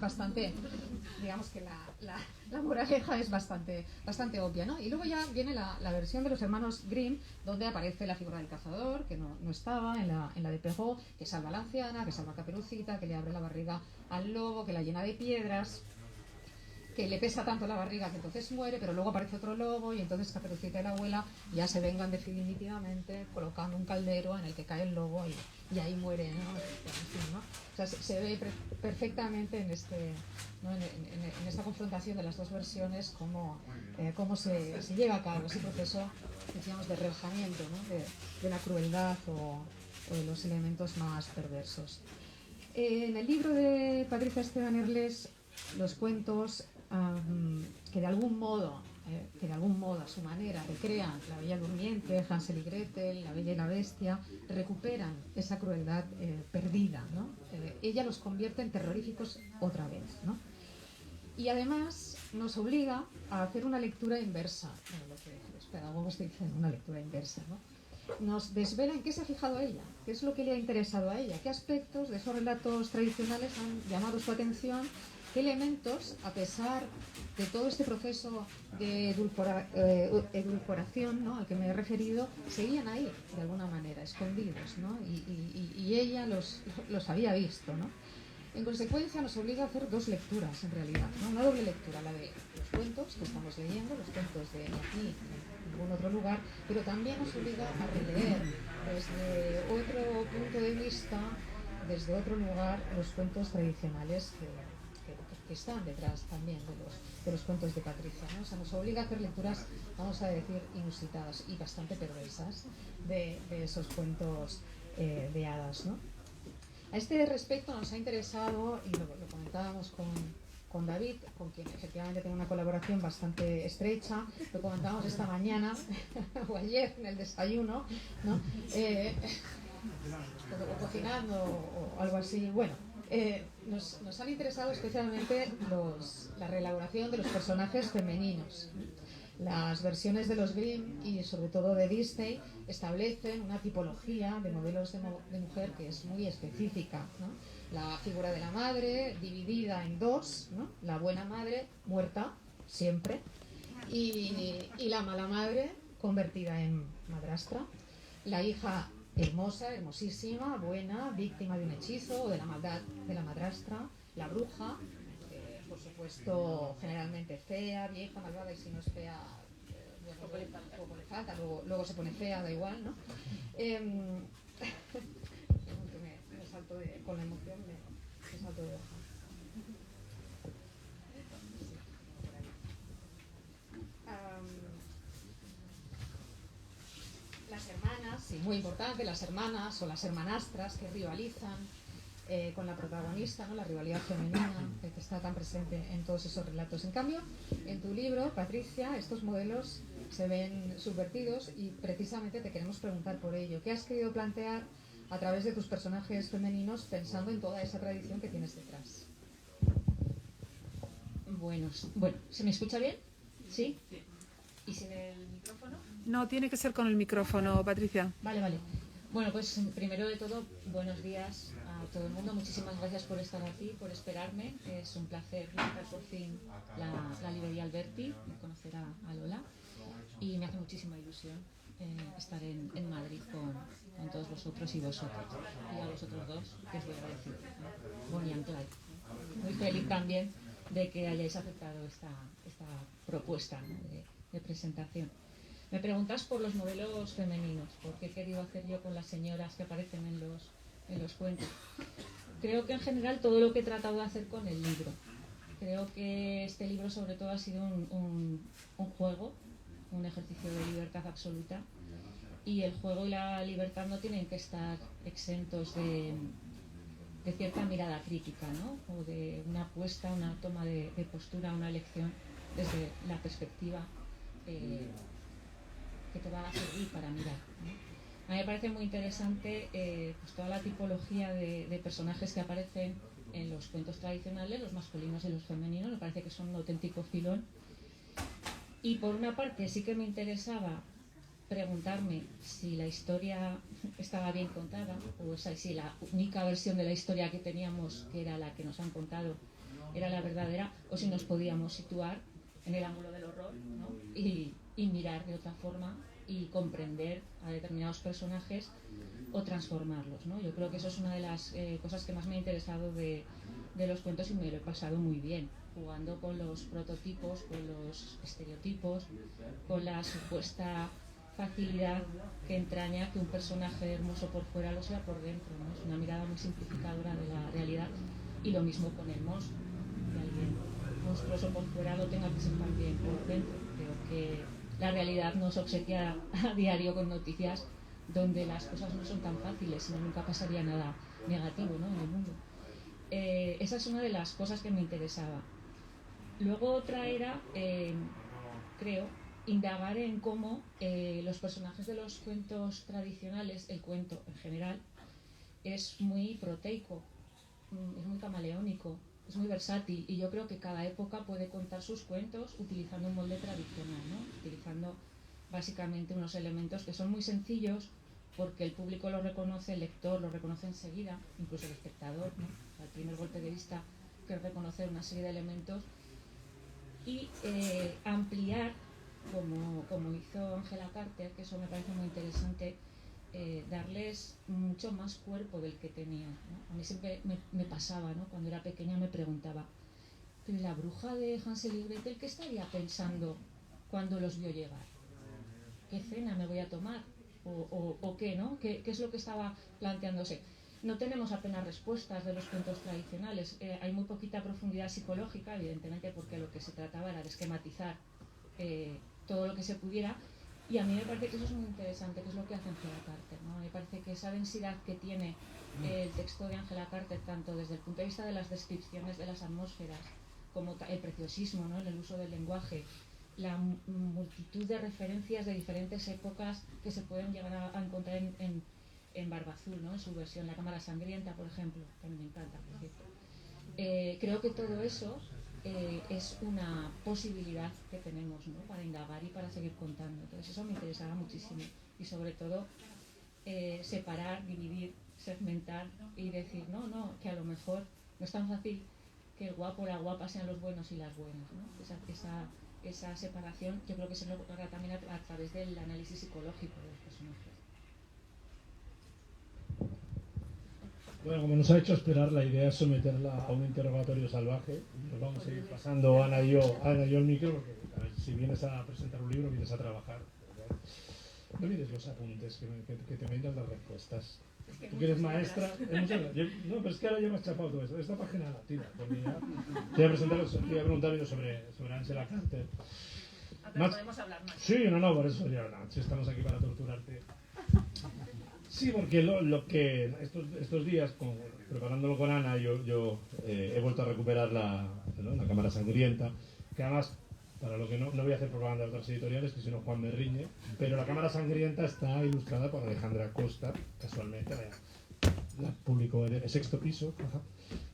bastante, digamos que la moraleja es bastante obvia, ¿no? Y luego ya viene la versión de los hermanos Grimm, donde aparece la figura del cazador, que no estaba en la de Perrault, que salva a la anciana, que salva a Caperucita, que le abre la barriga al lobo, que la llena de piedras, que le pesa tanto la barriga que entonces muere, pero luego aparece otro lobo y entonces Caperucita y la abuela ya se vengan definitivamente colocando un caldero en el que cae el lobo y ahí muere, ¿no? En fin, ¿no? O sea, se ve perfectamente en ¿no? en esta confrontación de las dos versiones cómo se lleva a cabo ese proceso, decíamos, de rebajamiento, ¿no? de la crueldad o de los elementos más perversos. En el libro de Patricia Esteban Erles, los cuentos que de algún modo a su manera recrean La Bella Durmiente, Hansel y Gretel, La Bella y la Bestia, recuperan esa crueldad perdida, ¿no? Ella los convierte en terroríficos otra vez, ¿no? Y además nos obliga a hacer una lectura inversa, bueno, lo que los pedagogos dicen, una lectura inversa, ¿no? Nos desvela en qué se ha fijado ella, qué es lo que le ha interesado a ella, qué aspectos de esos relatos tradicionales han llamado su atención, qué elementos, a pesar de todo este proceso de edulcoración, ¿no?, al que me he referido, seguían ahí, de alguna manera, escondidos, ¿no? Y ella los había visto, ¿no? En consecuencia nos obliga a hacer dos lecturas, en realidad, ¿no? Una doble lectura, la de los cuentos que estamos leyendo, los cuentos de aquí, en ningún otro lugar, pero también nos obliga a releer desde otro punto de vista, desde otro lugar, los cuentos tradicionales que están detrás también de los cuentos de Patricia, ¿no? O sea, nos obliga a hacer lecturas, vamos a decir, inusitadas y bastante perversas de esos cuentos de hadas, ¿no? A este respecto nos ha interesado, y lo comentábamos con David, con quien efectivamente tengo una colaboración bastante estrecha, lo comentábamos esta mañana o ayer en el desayuno, ¿no? O cocinando o algo así. Bueno, nos han interesado especialmente la reelaboración de los personajes femeninos. Las versiones de los Grimm y sobre todo de Disney establecen una tipología de modelos de mujer que es muy específica, ¿no? La figura de la madre dividida en dos, ¿no? La buena madre muerta siempre y la mala madre convertida en madrastra, la hija hermosa, hermosísima, buena, víctima de un hechizo o de la maldad de la madrastra, la bruja, por supuesto generalmente fea, vieja, malvada, y si no es fea, poco le falta, luego se pone fea, da igual, ¿no? Me salto con la emoción me salto de hoja. Las hermanas, sí, muy importante, las hermanas o las hermanastras que rivalizan con la protagonista, ¿no? La rivalidad femenina que está tan presente en todos esos relatos. En cambio, en tu libro, Patricia, estos modelos se ven subvertidos y precisamente te queremos preguntar por ello. ¿Qué has querido plantear a través de tus personajes femeninos pensando en toda esa tradición que tienes detrás? Bueno, ¿se me escucha bien? ¿Sí? ¿Y sin el micrófono? No, tiene que ser con el micrófono, Patricia. Vale. Bueno, pues primero de todo, buenos días a todo el mundo. Muchísimas gracias por estar aquí, por esperarme. Es un placer visitar por fin la librería Alberti y conocer a Lola. Y me hace muchísima ilusión estar en Madrid con todos vosotros y vosotras. Y a vosotros dos, que os voy a decir, ¿no? Bonnie and Clyde. Muy feliz también de que hayáis aceptado esta propuesta, ¿no?, de presentación. Me preguntas por los modelos femeninos, por qué he querido hacer yo con las señoras que aparecen en los cuentos. Creo que en general todo lo que he tratado de hacer con el libro. Creo que este libro sobre todo ha sido un juego, un ejercicio de libertad absoluta, y el juego y la libertad no tienen que estar exentos de cierta mirada crítica, ¿no? O de una apuesta, una toma de postura, una elección desde la perspectiva que te va a servir para mirar, ¿no? A mí me parece muy interesante pues toda la tipología de personajes que aparecen en los cuentos tradicionales, los masculinos y los femeninos. Me parece que son un auténtico filón. Y por una parte sí que me interesaba preguntarme si la historia estaba bien contada, o sea, si la única versión de la historia que teníamos, que era la que nos han contado, era la verdadera, o si nos podíamos situar en el ángulo del horror, ¿no? y mirar de otra forma y comprender a determinados personajes o transformarlos, ¿no? Yo creo que eso es una de las cosas que más me ha interesado de los cuentos y me lo he pasado muy bien, jugando con los prototipos, con los estereotipos, con la supuesta facilidad que entraña que un personaje hermoso por fuera lo sea por dentro, ¿no? Es una mirada muy simplificadora de la realidad, y lo mismo con el monstruo, que alguien monstruoso por fuera lo tenga que ser también por dentro. Creo que la realidad nos obsequia a diario con noticias donde las cosas no son tan fáciles, sino nunca pasaría nada negativo, ¿no?, en el mundo. Esa es una de las cosas que me interesaba. Luego otra era, creo, indagar en cómo los personajes de los cuentos tradicionales, el cuento en general, es muy proteico, es muy camaleónico, es muy versátil, y yo creo que cada época puede contar sus cuentos utilizando un molde tradicional, ¿no? Utilizando básicamente unos elementos que son muy sencillos porque el público lo reconoce, el lector lo reconoce enseguida, incluso el espectador, ¿no? Al primer golpe de vista, que reconocer una serie de elementos, y ampliar, como hizo Angela Carter, que eso me parece muy interesante, darles mucho más cuerpo del que tenían, ¿no? A mí siempre me pasaba, ¿no? Cuando era pequeña me preguntaba, ¿pero la bruja de Hansel y Gretel qué estaría pensando cuando los vio llegar? ¿Qué cena me voy a tomar? ¿O qué, ¿no? ¿Qué es lo que estaba planteándose? No tenemos apenas respuestas de los cuentos tradicionales. Hay muy poquita profundidad psicológica, evidentemente, porque lo que se trataba era de esquematizar todo lo que se pudiera. Y a mí me parece que eso es muy interesante, que es lo que hace Angela Carter, ¿no? Me parece que esa densidad que tiene el texto de Angela Carter, tanto desde el punto de vista de las descripciones de las atmósferas, como el preciosismo, ¿no?, en el uso del lenguaje, la multitud de referencias de diferentes épocas que se pueden llegar a encontrar en Barba Azul, ¿no?, en su versión, La Cámara Sangrienta, por ejemplo, que a mí me encanta, por cierto. Creo que todo eso es una posibilidad que tenemos, ¿no?, para indagar y para seguir contando. Entonces eso me interesaba muchísimo, y sobre todo separar, dividir, segmentar y decir, no, que a lo mejor no es tan fácil que el guapo o la guapa sean los buenos y las buenas, ¿no? Esa separación yo creo que se logra también a través del análisis psicológico de los personajes. Bueno, como nos ha hecho esperar, la idea es someterla a un interrogatorio salvaje. Nos vamos a ir pasando Ana y yo el micro, porque a ver, si vienes a presentar un libro, vienes a trabajar, ¿verdad? No mires los apuntes, que te metas las respuestas. Es que Tú que eres maestra, no, pero es que ahora ya me has chapado todo esto. Esta página la tira, porque ya te voy a preguntar yo sobre Angela Carter. Pero podemos hablar más. Sí, no, por eso ya no, si estamos aquí para torturarte. Sí, porque lo que estos días, preparándolo con Ana, yo he vuelto a recuperar la Cámara Sangrienta, que además, para lo que no voy a hacer propaganda de otras editoriales, que si no Juan me riñe, pero la Cámara Sangrienta está ilustrada por Alejandra Costa, casualmente, la publicó en el Sexto Piso,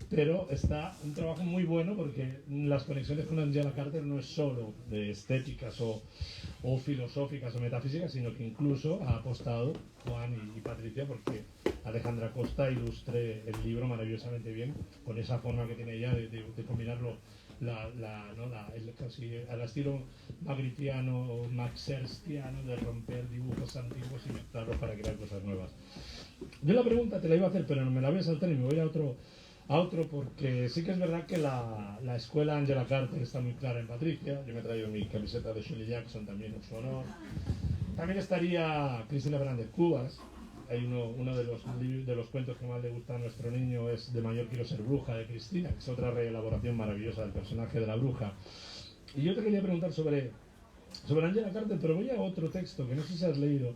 pero está un trabajo muy bueno porque las conexiones con Angela Carter no es solo de estéticas o filosóficas o metafísicas, sino que incluso ha apostado Juan y Patricia porque Alejandra Costa ilustre el libro maravillosamente bien con esa forma que tiene ella de combinarlo casi al estilo magritiano o maxerstiano, de romper dibujos antiguos y mezclarlos para crear cosas nuevas. Yo la pregunta te la iba a hacer, pero no me la voy a saltar y me voy a otro, porque sí que es verdad que la escuela Angela Carter está muy clara en Patricia. Yo me he traído mi camiseta de Shirley Jackson también en su honor. También estaría Cristina Fernández Cubas. Hay uno de los cuentos que más le gusta a nuestro niño, es De mayor quiero ser bruja, de Cristina, que es otra reelaboración maravillosa del personaje de la bruja. Y yo te quería preguntar sobre Angela Carter, pero voy a otro texto que no sé si has leído,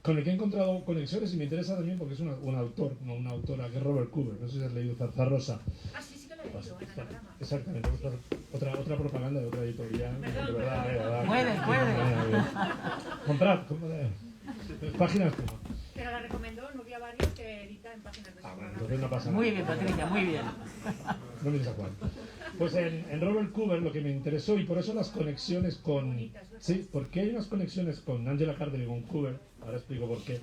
con el que he encontrado conexiones y me interesa también porque es un autor, no una autora, que es Robert Cooper. No sé si has leído Zarzarrosa. Ah, sí que lo he leído, en Anagrama. Exactamente, otra propaganda de otra editorial. Perdón, de verdad. Puede. Comprad. Páginas como. Pero la recomendó Nuria Barrios, que edita en páginas de Bueno, entonces no pasa nada. Muy bien, Patricia, muy bien. No mires a Juan. Pues en Robert Cooper lo que me interesó, y por eso las conexiones con... Sí, porque hay unas conexiones con Angela Carter y con Cooper, ahora explico por qué.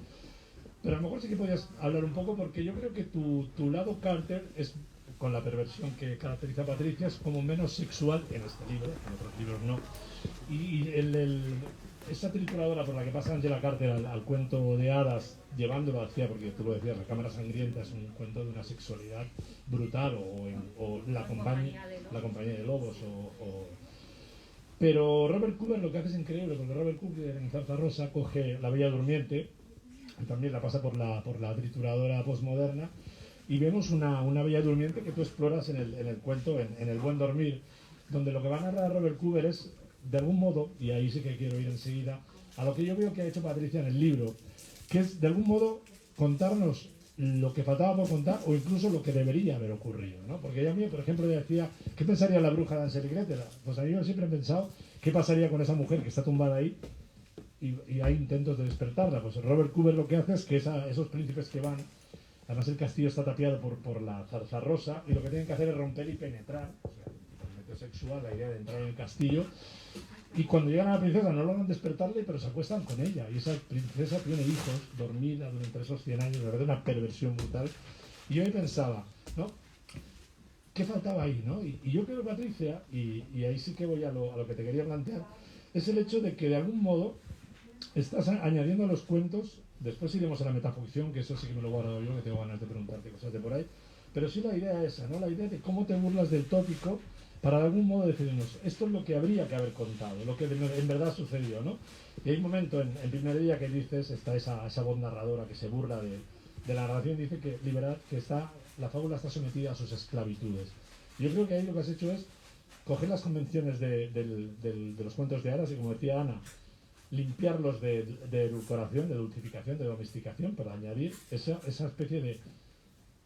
Pero a lo mejor sí que podías hablar un poco, porque yo creo que tu lado Carter es con la perversión que caracteriza a Patricia, es como menos sexual en este libro, en otros libros no. Y esa trituradora por la que pasa Angela Carter al cuento de hadas, llevándolo hacia, porque tú lo decías, La cámara sangrienta es un cuento de una sexualidad brutal, o la compañía de lobos, Pero Robert Cooper lo que hace es increíble, porque Robert Cooper en Zarza Rosa coge La Bella Durmiente, y también la pasa por la trituradora postmoderna, y vemos una Bella Durmiente que tú exploras en el cuento, en El Buen Dormir, donde lo que va a narrar Robert Cooper es, de algún modo, y ahí sí que quiero ir enseguida, a lo que yo veo que ha hecho Patricia en el libro, que es, de algún modo, contarnos lo que faltaba por contar, o incluso lo que debería haber ocurrido, ¿no? Porque ella a mí, por ejemplo, decía, ¿qué pensaría la bruja de Hansel y Gretel? Pues a mí yo siempre he pensado, ¿qué pasaría con esa mujer que está tumbada ahí? Y hay intentos de despertarla. Pues Robert Cooper lo que hace es que esos príncipes que van, además el castillo está tapiado por la zarza rosa, y lo que tienen que hacer es romper y penetrar, o sea, el método sexual, la idea de entrar en el castillo, y cuando llegan a la princesa no logran despertarle, pero se acuestan con ella, y esa princesa tiene hijos, dormida durante esos 100 años, la verdad, una perversión brutal. Y yo ahí pensaba, ¿no? ¿Qué faltaba ahí, no? Y yo creo, Patricia, y ahí sí que voy a lo que te quería plantear, es el hecho de que de algún modo estás añadiendo a los cuentos, después iremos a la metaficción, que eso sí que me lo he guardado yo, que tengo ganas de preguntarte cosas de por ahí, pero sí la idea esa, ¿no? La idea de cómo te burlas del tópico para de algún modo decirnos, esto es lo que habría que haber contado, lo que en verdad sucedió, ¿no? Y hay un momento en Primer Día que dices, está esa voz narradora que se burla de la narración, dice que la fábula está sometida a sus esclavitudes. Yo creo que ahí lo que has hecho es coger las convenciones de los cuentos de hadas y, como decía Ana, limpiarlos de edulcoración, de dulcificación, de domesticación, para añadir esa especie de...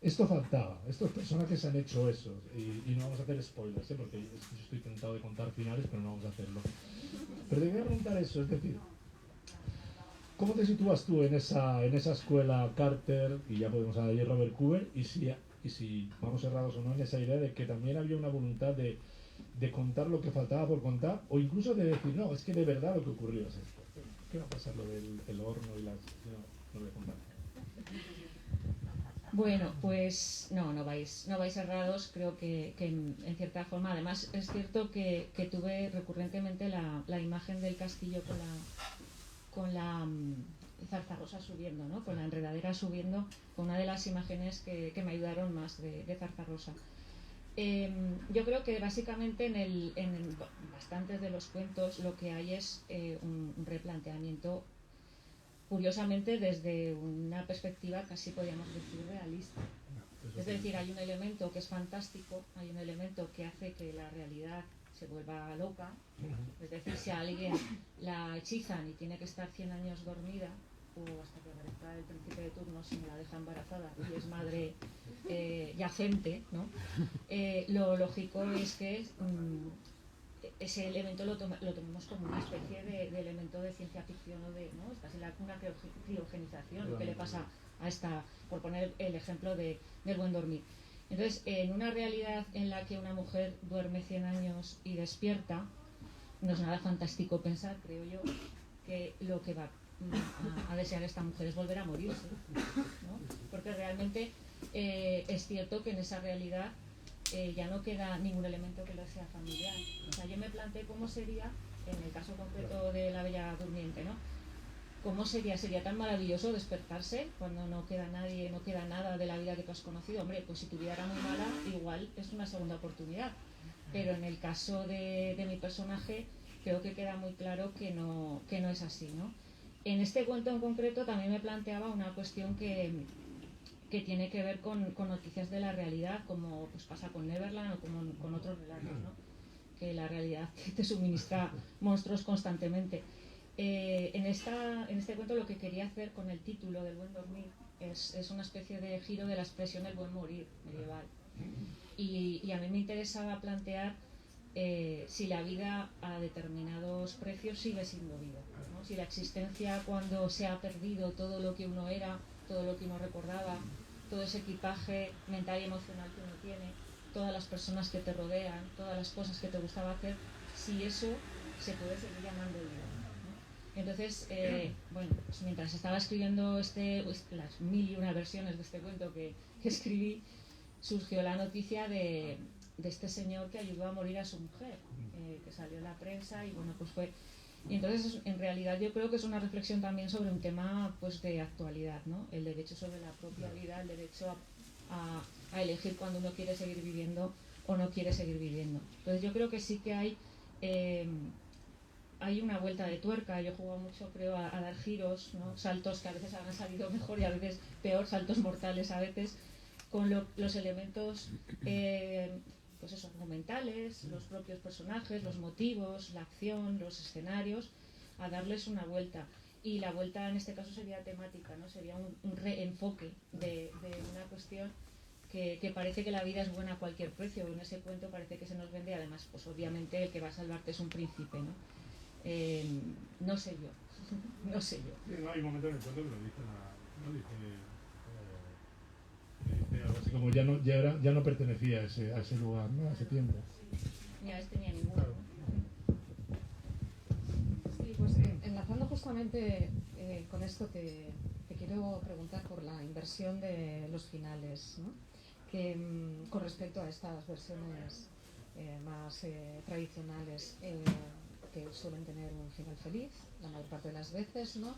Esto faltaba, estos personajes han hecho eso, y no vamos a hacer spoilers, porque yo estoy tentado de contar finales, pero no vamos a hacerlo. Pero te voy a preguntar eso, es decir, ¿cómo te sitúas tú en esa escuela Carter, y ya podemos hablar de Robert Cooper, y si vamos errados o no en esa idea de que también había una voluntad de contar lo que faltaba por contar, o incluso de decir, no, es que de verdad lo que ocurrió es esto? ¿Qué va a pasar lo del horno y las... No voy a contar. Bueno, pues no vais errados. Creo que en cierta forma, además es cierto que tuve recurrentemente la imagen del castillo con la zarza rosa subiendo, ¿no? Con la enredadera subiendo, con una de las imágenes que me ayudaron más de zarza rosa. Yo creo que básicamente en bastantes de los cuentos lo que hay es un replanteamiento, curiosamente desde una perspectiva casi podríamos decir realista. Es decir, hay un elemento que es fantástico, hay un elemento que hace que la realidad se vuelva loca. Es decir, si a alguien la hechizan y tiene que estar 100 años dormida, o hasta que aparezca el príncipe de turno si me la deja embarazada y es madre yacente, ¿no? Lo lógico es que ese elemento lo tomemos como una especie de elemento de ciencia ficción, o de, ¿no? Es casi una criogenización, lo que le pasa a esta, por poner el ejemplo del Buen Dormir. Entonces, en una realidad en la que una mujer duerme 100 años y despierta, no es nada fantástico pensar, creo yo, que lo que va a desear esta mujer es volver a morirse, ¿no? Porque realmente es cierto que en esa realidad ya no queda ningún elemento que le sea familiar. O sea, yo me planteé cómo sería, en el caso concreto de la Bella Durmiente, ¿no? ¿Cómo sería tan maravilloso despertarse cuando no queda nadie, no queda nada de la vida que tú has conocido? Hombre, pues si tu vida era muy mala, igual es una segunda oportunidad. Pero en el caso de mi personaje, creo que queda muy claro que no es así, ¿no? En este cuento en concreto también me planteaba una cuestión que tiene que ver con noticias de la realidad, como pues pasa con Neverland o como con otros relatos, ¿no? Que la realidad te suministra monstruos constantemente. En este cuento lo que quería hacer con el título del Buen Dormir es una especie de giro de la expresión del buen morir medieval. Y a mí me interesaba plantear si la vida a determinados precios sigue siendo vida, ¿no? Si la existencia, cuando se ha perdido todo lo que uno era, todo lo que uno recordaba, todo ese equipaje mental y emocional que uno tiene, todas las personas que te rodean, todas las cosas que te gustaba hacer, si eso se puede seguir llamando vida, ¿no? Entonces, bueno, pues mientras estaba escribiendo las 1001 versiones de este cuento que escribí, surgió la noticia de este señor que ayudó a morir a su mujer, que salió en la prensa y bueno, pues fue... Y entonces, en realidad, yo creo que es una reflexión también sobre un tema pues de actualidad, ¿no? El derecho sobre la propia vida, el derecho a elegir cuando uno quiere seguir viviendo o no quiere seguir viviendo. Entonces, yo creo que sí que hay una vuelta de tuerca. Yo he jugado mucho, creo, a dar giros, ¿no? Saltos que a veces han salido mejor y a veces peor, saltos mortales a veces, con los elementos pues eso, argumentales, los propios personajes, los motivos, la acción, los escenarios, a darles una vuelta. Y la vuelta en este caso sería temática, ¿no? Sería un reenfoque de una cuestión que parece que la vida es buena a cualquier precio. En ese cuento parece que se nos vende, además, pues obviamente el que va a salvarte es un príncipe, ¿no? No sé yo, no sé yo. Sí, no, hay un momento en el cuento que lo dice, algo así como ya no pertenecía a ese lugar, ¿no? A ese tiempo. Ni a este ni a ninguno. Sí, pues enlazando justamente con esto te quiero preguntar por la inversión de los finales, ¿no? Que con respecto a estas versiones más tradicionales que suelen tener un final feliz la mayor parte de las veces, ¿no?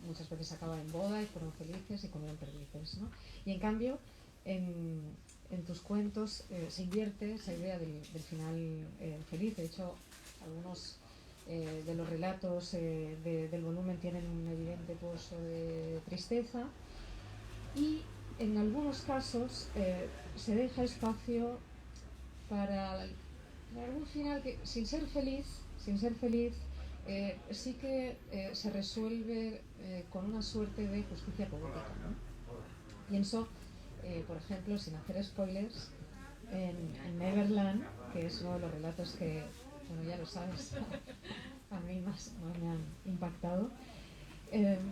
Muchas veces acaba en boda y fueron felices y comieron perdices, ¿no? Y en cambio en tus cuentos se invierte esa idea del final feliz. De hecho, algunos de los relatos del volumen tienen un evidente pozo de tristeza y en algunos casos se deja espacio para algún final que sin ser feliz sí que se resuelve con una suerte de justicia política, ¿no? Pienso, por ejemplo, sin hacer spoilers, en Neverland, que es uno de los relatos que, bueno, ya lo sabes, a mí más me han impactado.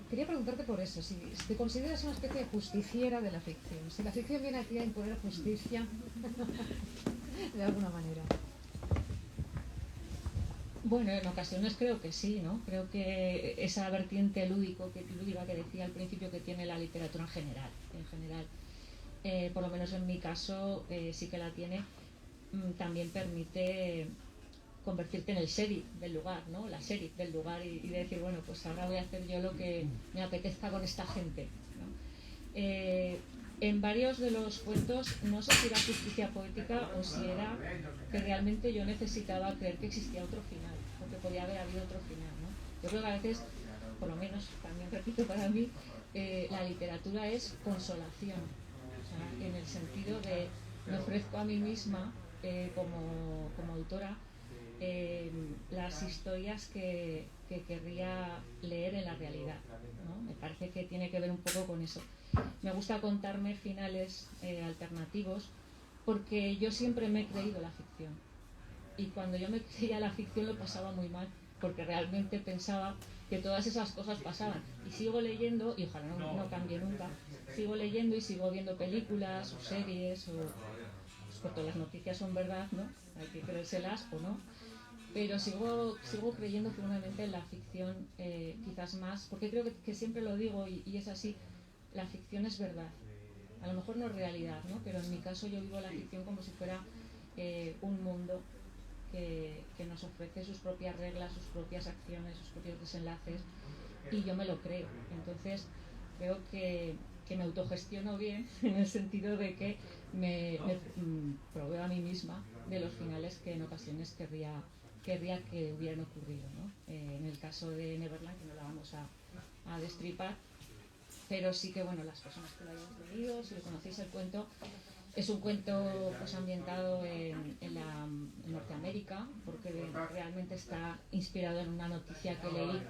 Quería preguntarte por eso, si te consideras una especie de justiciera de la ficción, si la ficción viene aquí a imponer justicia de alguna manera. Bueno, en ocasiones creo que sí, ¿no? Creo que esa vertiente lúdica que decía al principio que tiene la literatura en general, por lo menos en mi caso sí que la tiene, también permite convertirte en el sheriff del lugar, ¿no? La sheriff del lugar y decir, bueno, pues ahora voy a hacer yo lo que me apetezca con esta gente, ¿no? En varios de los cuentos no sé si era justicia poética o si era que realmente yo necesitaba creer que existía otro final, o que podía haber habido otro final, ¿no? Yo creo que a veces, por lo menos también repito para mí, la literatura es consolación, o sea, en el sentido de me ofrezco a mí misma como autora las historias que querría leer en la realidad, ¿no? Me parece que tiene que ver un poco con eso. Me gusta contarme finales alternativos porque yo siempre me he creído la ficción y cuando yo me creía la ficción lo pasaba muy mal porque realmente pensaba que todas esas cosas pasaban y sigo leyendo y ojalá no cambie nunca, sigo leyendo y sigo viendo películas o series porque las noticias son verdad, ¿no? Hay que creérselas o no, pero sigo creyendo firmemente en la ficción, quizás más, porque creo que siempre lo digo y es así, la ficción es verdad, a lo mejor no es realidad, ¿no? Pero en mi caso yo vivo la ficción como si fuera un mundo que nos ofrece sus propias reglas, sus propias acciones, sus propios desenlaces y yo me lo creo, entonces creo que me autogestiono bien en el sentido de que me proveo a mí misma de los finales que en ocasiones querría que hubieran ocurrido, ¿no? En el caso de Neverland, que no la vamos a destripar, pero sí que, bueno, las personas que lo hayáis leído, si lo conocéis el cuento, es un cuento pues ambientado en Norteamérica, porque realmente está inspirado en una noticia que leí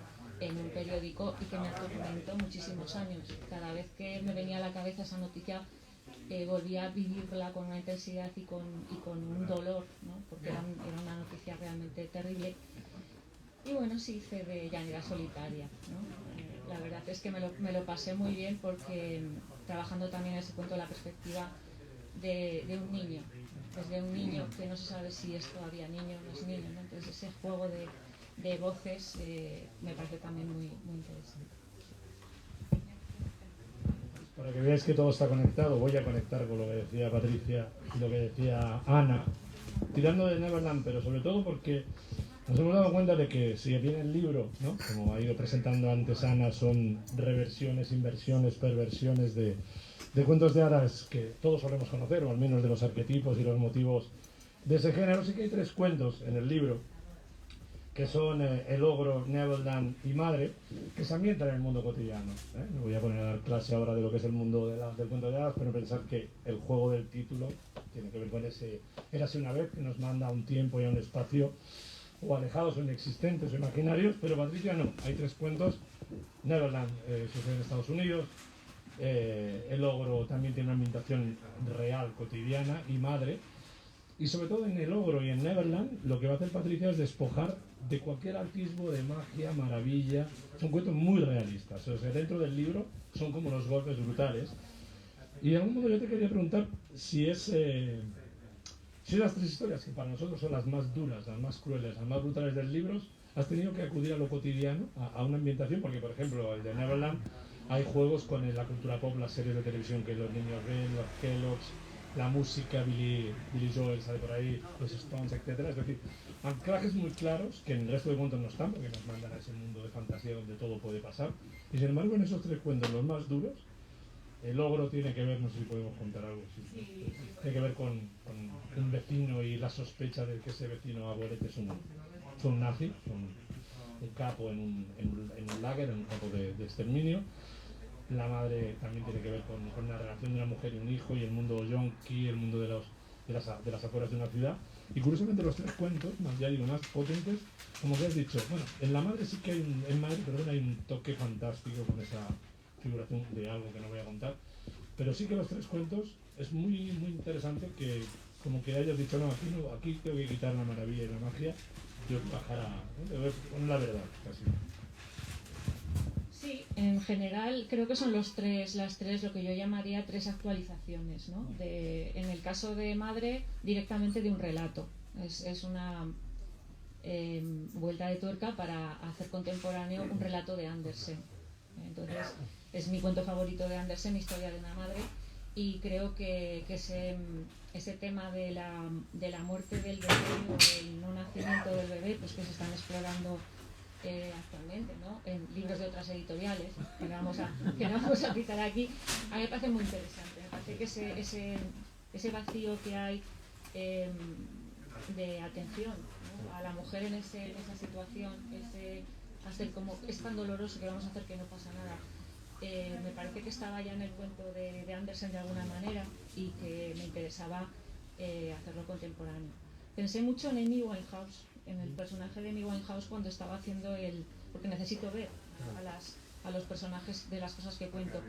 en un periódico y que me atormentó muchísimos años. Cada vez que me venía a la cabeza esa noticia, volvía a vivirla con una intensidad y con un dolor, ¿no? Porque era una noticia realmente terrible. Y bueno, sí hice de llanera solitaria, ¿no? La verdad es que me lo pasé muy bien porque trabajando también ese cuento la perspectiva de un niño, desde un niño que no se sabe si es todavía niño o no es niño, ¿no? Entonces ese juego de voces me parece también muy, muy interesante. para que veáis que todo está conectado, voy a conectar con lo que decía Patricia y lo que decía Ana, tirando de Neverland, pero sobre todo porque nos hemos dado cuenta de que si bien el libro, ¿no?, como ha ido presentando antes Ana, son reversiones, inversiones, perversiones de cuentos de hadas que todos solemos conocer, o al menos de los arquetipos y los motivos de ese género, sí que hay 3 cuentos en el libro que son El ogro, Neverland y Madre, que se ambientan en el mundo cotidiano. No voy a poner a dar clase ahora de lo que es el mundo del cuento de hadas, pero pensar que el juego del título tiene que ver con ese érase una vez, que nos manda a un tiempo y a un espacio o alejados o inexistentes o imaginarios, pero Patricia no. Hay 3 cuentos. Neverland sucede en Estados Unidos, El ogro también tiene una ambientación real, cotidiana, y Madre. Y sobre todo en El ogro y en Neverland, lo que va a hacer Patricia es despojar de cualquier atisbo de magia, maravilla. Son cuentos muy realistas. O sea, dentro del libro son como los golpes brutales. Y de algún modo yo te quería preguntar si las 3 historias, que para nosotros son las más duras, las más crueles, las más brutales del libro, has tenido que acudir a lo cotidiano, a una ambientación, porque por ejemplo el de Neverland hay juegos con la cultura pop, las series de televisión que los niños ven, los Kellogg's, la música, Billy Joel sale por ahí, los Stones, etcétera. Es decir, anclajes muy claros que en el resto de cuentos no están, porque nos mandan a ese mundo de fantasía donde todo puede pasar. Y sin embargo, en esos 3 cuentos, los más duros, el ogro tiene que ver, no sé si podemos contar algo, tiene que ver con un vecino y la sospecha de que ese vecino abuelete es un nazi, un capo en un lager, en un campo de exterminio. La madre también tiene que ver con la relación de una mujer y un hijo, y el mundo yonki, el mundo de las afueras de una ciudad. Y curiosamente los 3 cuentos, ya digo, más potentes, como que has dicho, bueno, en la madre sí que hay hay un toque fantástico con esa figuración de algo que no voy a contar, pero sí que los 3 cuentos es muy muy interesante que como que hayas dicho, no, aquí tengo que quitar la maravilla y la magia, yo bajar con la verdad, casi. Sí, en general creo que son las tres lo que yo llamaría 3 actualizaciones, ¿no? En el caso de Madre, directamente de un relato. Es una vuelta de tuerca para hacer contemporáneo un relato de Andersen. Entonces, es mi cuento favorito de Andersen, Historia de una madre, y creo que ese tema de la muerte del bebé o del no nacimiento del bebé, pues que se están explorando actualmente, ¿no?, en libros de otras editoriales, que no vamos a citar aquí. A mí me parece muy interesante. Me parece que ese vacío que hay de atención, ¿no?, a la mujer en esa situación, hacer como es tan doloroso que vamos a hacer que no pasa nada, me parece que estaba ya en el cuento de Andersen de alguna manera, y que me interesaba hacerlo contemporáneo. Pensé mucho en Amy Winehouse, en el personaje de Amy Winehouse, cuando estaba haciendo porque necesito ver a los personajes de las cosas que cuento,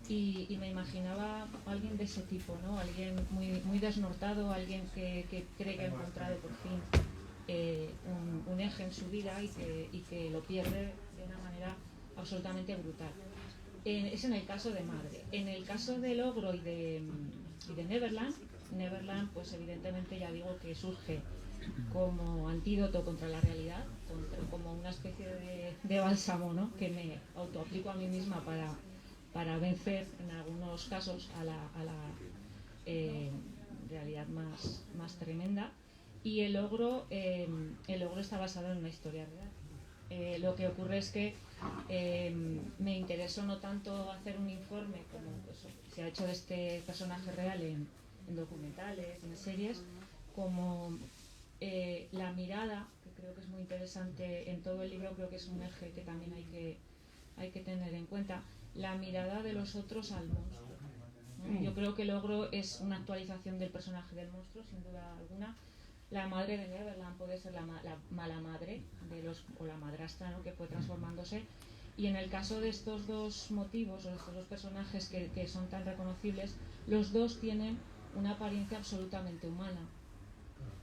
y me imaginaba a alguien de ese tipo, ¿no? Alguien muy, muy desnortado, alguien que cree que ha encontrado por fin un eje en su vida y que lo pierde de una manera absolutamente brutal. Es en el caso de Madre. En el caso del ogro y de Neverland, pues evidentemente ya digo que surge como antídoto contra la realidad, como una especie de bálsamo, ¿no?, que me autoaplico a mí misma para vencer en algunos casos a la realidad más tremenda. Y el ogro está basado en una historia real. Lo que ocurre es que me interesó no tanto hacer un informe como pues, se ha hecho de este personaje real en documentales, en series, como la mirada, que creo que es muy interesante en todo el libro. Creo que es un eje que también hay que tener en cuenta, la mirada de los otros al monstruo, ¿no? Yo creo que el ogro es una actualización del personaje del monstruo, sin duda alguna. La madre de Neverland puede ser la mala madre o la madrastra, ¿no?, que fue transformándose. Y en el caso de estos 2 motivos, o de estos 2 personajes que son tan reconocibles, los 2 tienen una apariencia absolutamente humana.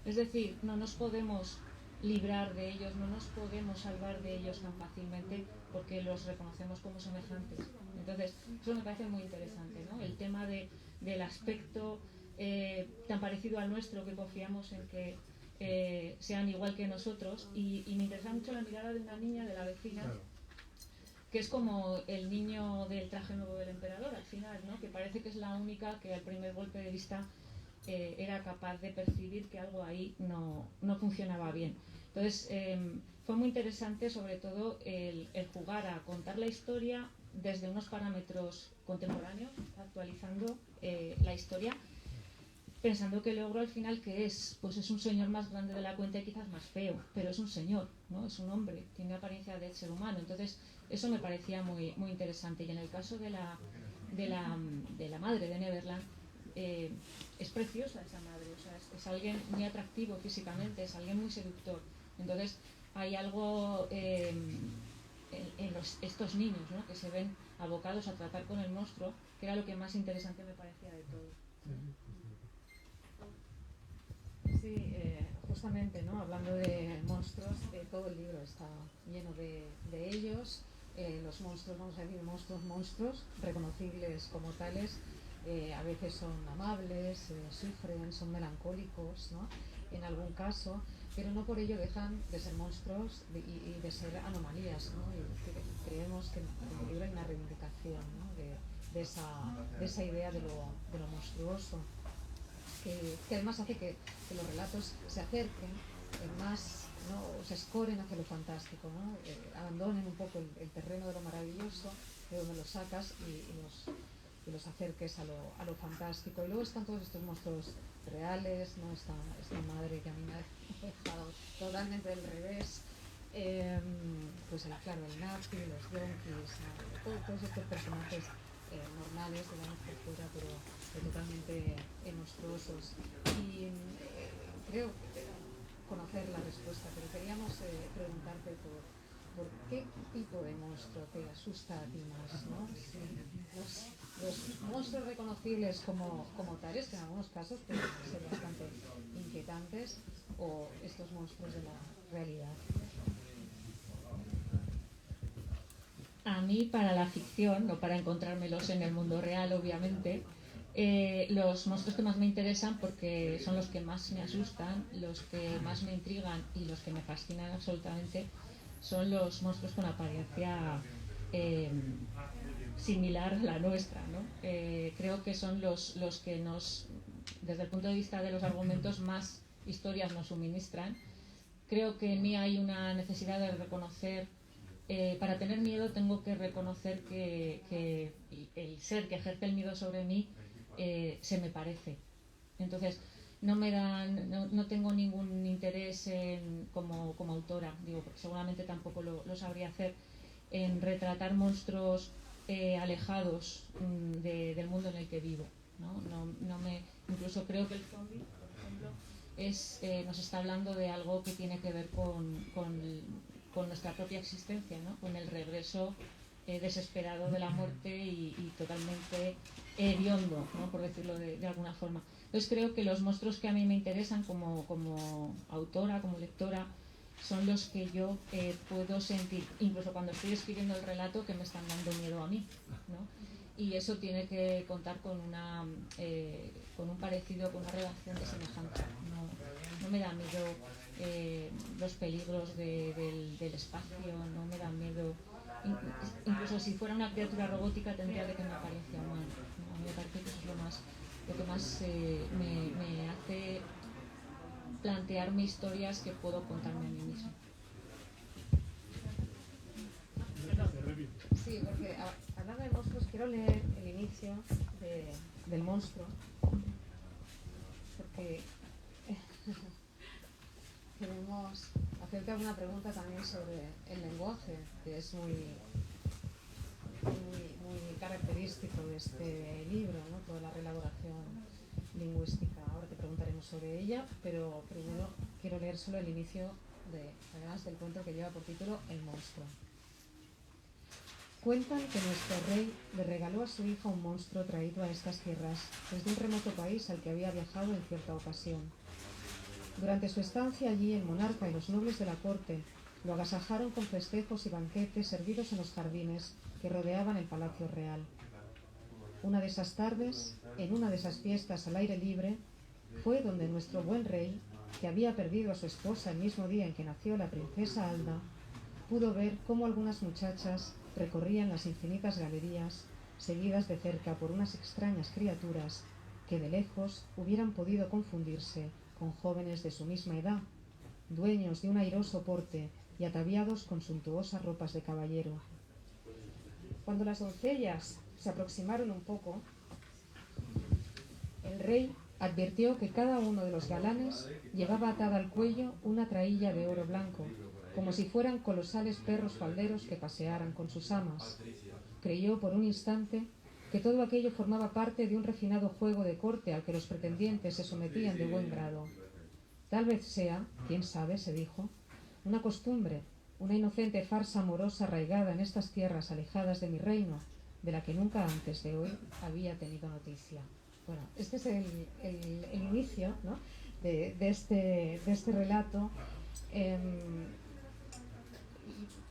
Es decir, no nos podemos librar de ellos, no nos podemos salvar de ellos tan fácilmente porque los reconocemos como semejantes. Entonces, eso me parece muy interesante, ¿no? El tema del aspecto tan parecido al nuestro, que confiamos en que sean igual que nosotros, y me interesa mucho la mirada de una niña, de la vecina, que es como el niño del traje nuevo del emperador al final, ¿no? Que parece que es la única que al primer golpe de vista era capaz de percibir que algo ahí no funcionaba bien. Entonces fue muy interesante sobre todo el jugar a contar la historia desde unos parámetros contemporáneos, actualizando la historia, pensando que el ogro al final ¿qué es? Pues es un señor más grande de la cuenta y quizás más feo, pero es un señor, ¿no? Es un hombre, tiene apariencia de ser humano. Entonces eso me parecía muy, muy interesante. Y en el caso de la madre de Neverland, es preciosa esa madre, o sea, es alguien muy atractivo físicamente, es alguien muy seductor. Entonces hay algo estos niños, ¿no? Que se ven abocados a tratar con el monstruo, que era lo que más interesante me parecía de todo. Sí, justamente, ¿no? Hablando de monstruos, todo el libro está lleno de ellos. Los monstruos, vamos a decir, monstruos, reconocibles como tales, a veces son amables, sufren, son melancólicos, ¿no? En algún caso, pero no por ello dejan de ser monstruos y de ser anomalías, ¿no? Y creemos que en el libro hay una reivindicación, ¿no? de esa idea de lo monstruoso, que además hace que los relatos se acerquen más, ¿no? Se escoren hacia lo fantástico, ¿no? Abandonen un poco el terreno de lo maravilloso, de donde los sacas y los acerques a lo fantástico. Y luego están todos estos monstruos reales, ¿no? Esta madre que a mí me ha dejado totalmente del revés, pues claro, el nazi, los yonkis, ¿no? Todos estos personajes normales, digamos, por fuera, pero totalmente monstruosos. Y creo conocer la respuesta, pero queríamos preguntarte por qué tipo de monstruo te asusta a ti más, ¿no? Si los monstruos reconocibles como tales, que en algunos casos pueden ser bastante inquietantes, o estos monstruos de la realidad. A mí, para la ficción, no para encontrármelos en el mundo real, obviamente, los monstruos que más me interesan, porque son los que más me asustan, los que más me intrigan y los que me fascinan absolutamente, son los monstruos con apariencia similar a la nuestra, ¿no? Creo que son los que desde el punto de vista de los argumentos, más historias nos suministran. Creo que en mí hay una necesidad de reconocer, para tener miedo tengo que reconocer que el ser que ejerce el miedo sobre mí se me parece. Entonces no tengo ningún interés como autora, digo, porque seguramente tampoco lo sabría hacer, en retratar monstruos alejados del mundo en el que vivo, ¿no? Incluso creo que el zombie, por ejemplo, nos está hablando de algo que tiene que ver con nuestra propia existencia, ¿no? Con el regreso desesperado de la muerte y totalmente hediondo, ¿no? Por decirlo de alguna forma. Entonces creo que los monstruos que a mí me interesan como autora, como lectora, son los que yo puedo sentir, incluso cuando estoy escribiendo el relato, que me están dando miedo a mí, ¿no? Y eso tiene que contar con un parecido, con una relación de semejanza. No me da miedo los peligros del espacio, no me da miedo. Incluso si fuera una criatura robótica tendría que tener una apariencia humana, ¿no? A mí me parece que eso es lo que más me hace plantearme historias que puedo contarme a mí misma. Sí, porque hablando de monstruos, quiero leer el inicio del monstruo, porque queremos hacerte alguna pregunta también sobre el lenguaje, que es muy característico de este libro, ¿no? Toda la reelaboración lingüística. Ahora te preguntaremos sobre ella, pero primero quiero leer solo el inicio además del cuento que lleva por título El monstruo. Cuentan que nuestro rey le regaló a su hija un monstruo traído a estas tierras desde un remoto país al que había viajado en cierta ocasión. Durante su estancia allí, el monarca y los nobles de la corte lo agasajaron con festejos y banquetes servidos en los jardines que rodeaban el palacio real. Una de esas tardes, en una de esas fiestas al aire libre, fue donde nuestro buen rey, que había perdido a su esposa el mismo día en que nació la princesa Alda, pudo ver cómo algunas muchachas recorrían las infinitas galerías, seguidas de cerca por unas extrañas criaturas que de lejos hubieran podido confundirse con jóvenes de su misma edad, dueños de un airoso porte y ataviados con suntuosas ropas de caballero. Cuando las doncellas se aproximaron un poco, el rey advirtió que cada uno de los galanes llevaba atada al cuello una traílla de oro blanco, como si fueran colosales perros falderos que pasearan con sus amas. Creyó por un instante que todo aquello formaba parte de un refinado juego de corte al que los pretendientes se sometían de buen grado. Tal vez sea, quién sabe, se dijo, una costumbre, una inocente farsa amorosa arraigada en estas tierras alejadas de mi reino, de la que nunca antes de hoy había tenido noticia. Bueno, este es el inicio, ¿no?, de este relato.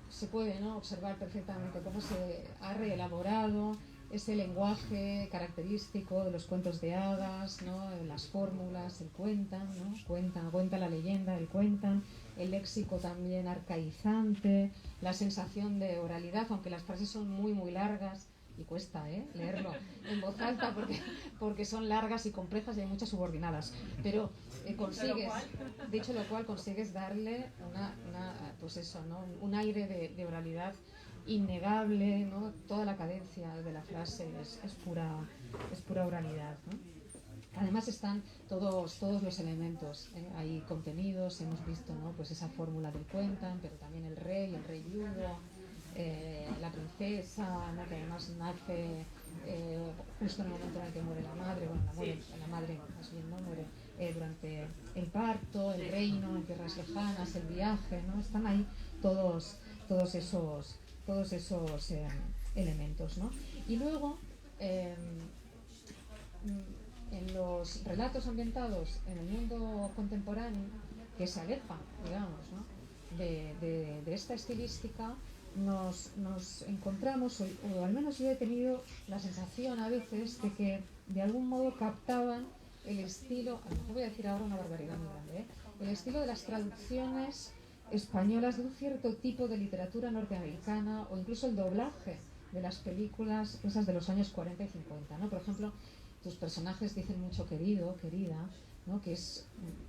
Se puede, ¿no?, observar perfectamente cómo se ha reelaborado ese lenguaje característico de los cuentos de hadas, ¿no?, las fórmulas, el cuentan, ¿no?, cuenta la leyenda, el cuentan, el léxico también arcaizante, la sensación de oralidad, aunque las frases son muy muy largas y cuesta leerlo en voz alta porque son largas y complejas y hay muchas subordinadas, pero consigues, dicho lo cual, consigues darle pues eso, ¿no?, un aire de oralidad innegable, ¿no? Toda la cadencia de la frase es pura oralidad, ¿no? Además están todos los elementos ahí contenidos. Hemos visto, ¿no?, pues esa fórmula del cuentan, pero también el rey viudo, la princesa, ¿no?, que además nace justo en el momento en el que muere la madre, la madre más bien no muere durante el parto, el reino en tierras lejanas, el viaje, ¿no? Están ahí todos esos elementos, ¿no? Y luego en los relatos ambientados en el mundo contemporáneo, que se alejan, digamos, ¿no?, de esta estilística, nos encontramos, o al menos yo he tenido la sensación a veces de que de algún modo captaban el estilo, a lo mejor voy a decir ahora una barbaridad muy grande, el estilo de las traducciones españolas de un cierto tipo de literatura norteamericana, o incluso el doblaje de las películas esas de los años 40 y 50, ¿no? Por ejemplo, tus personajes dicen mucho querido, querida, ¿no?, que es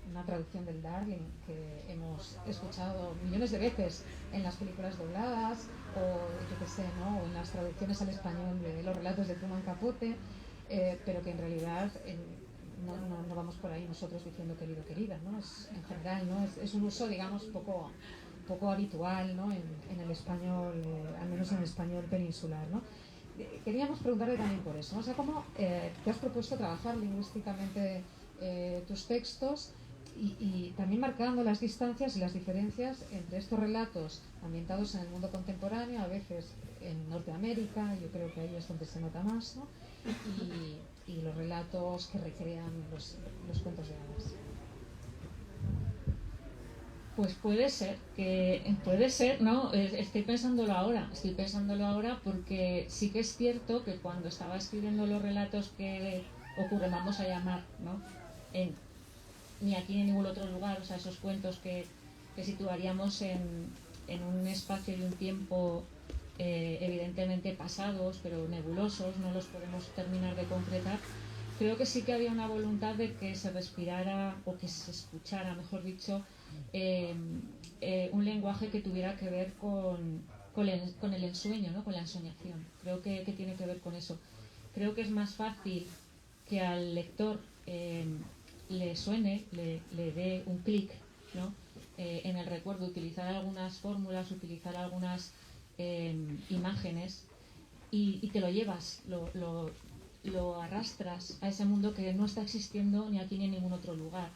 una traducción del Darling que hemos escuchado millones de veces en las películas dobladas, o yo qué sé, ¿no?, o en las traducciones al español de los relatos de Truman Capote, pero que en realidad no vamos por ahí nosotros diciendo querido, querida, ¿no? En general, ¿no?, es un uso, digamos, poco habitual, ¿no?, en el español, al menos en el español peninsular, ¿no? Queríamos preguntarle también por eso, ¿no? O sea, ¿cómo te has propuesto trabajar lingüísticamente tus textos y también marcando las distancias y las diferencias entre estos relatos ambientados en el mundo contemporáneo, a veces en Norteamérica, yo creo que ahí es donde se nota más, ¿no?, y los relatos que recrean los cuentos de hadas? Pues puede ser, ¿no? Estoy pensándolo ahora porque sí que es cierto que cuando estaba escribiendo los relatos que ocurren, vamos a llamar, ¿no?, ni aquí ni en ningún otro lugar, o sea, esos cuentos que situaríamos en un espacio y un tiempo evidentemente pasados, pero nebulosos, no los podemos terminar de concretar. Creo que sí que había una voluntad de que se respirara, o que se escuchara, mejor dicho, un lenguaje que tuviera que ver con el ensueño, ¿no?, con la ensoñación. Creo que tiene que ver con eso. Creo que es más fácil que al lector le suene, le dé un clic, ¿no?, en el recuerdo, utilizar algunas fórmulas, utilizar algunas imágenes, y te lo llevas, lo arrastras a ese mundo que no está existiendo ni aquí ni en ningún otro lugar.